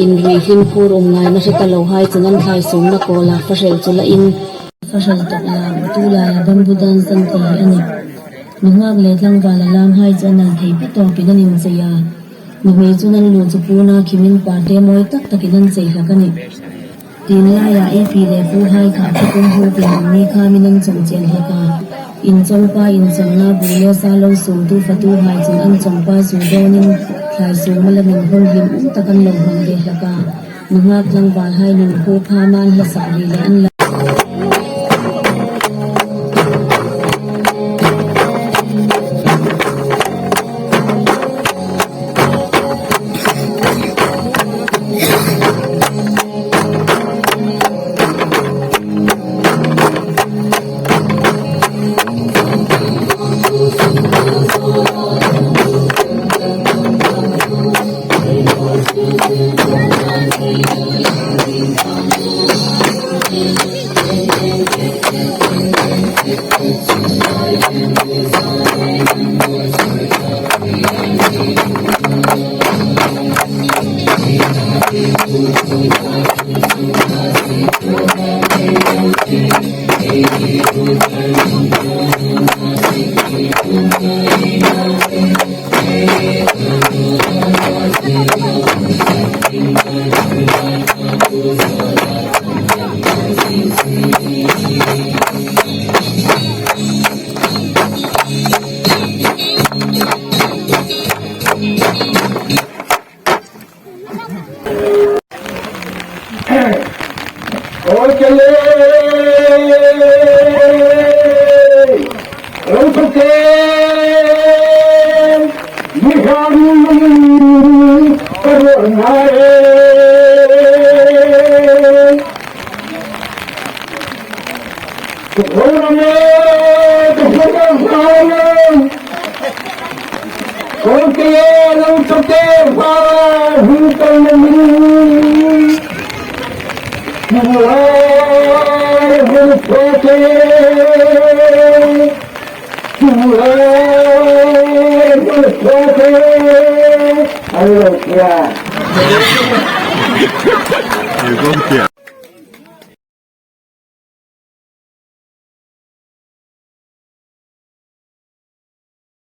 in ri hin phur ngai na se talo hai chunan thlai sum na kola fasel chula in fasel tok la butula ya bambudan san ti ani nungak le tlang wala lam hai chana thei pitor pinanin cheya nume chunan lu chu puna khimin parte moi tak takinan chei hakani tin la ya e pi le pu hai kha thukun hu pin ni kha minang chong chen haka in chongpa in chongna bulo salo sum tu fatu hai chin an chongpa su donin khai su malamin hon him takan lo hon de haka nungak lang ba hai nin ko pha man la sa ri le an Oh, toke hintay namin Tuhay Bonifate Tuhay Bonifate Allah ya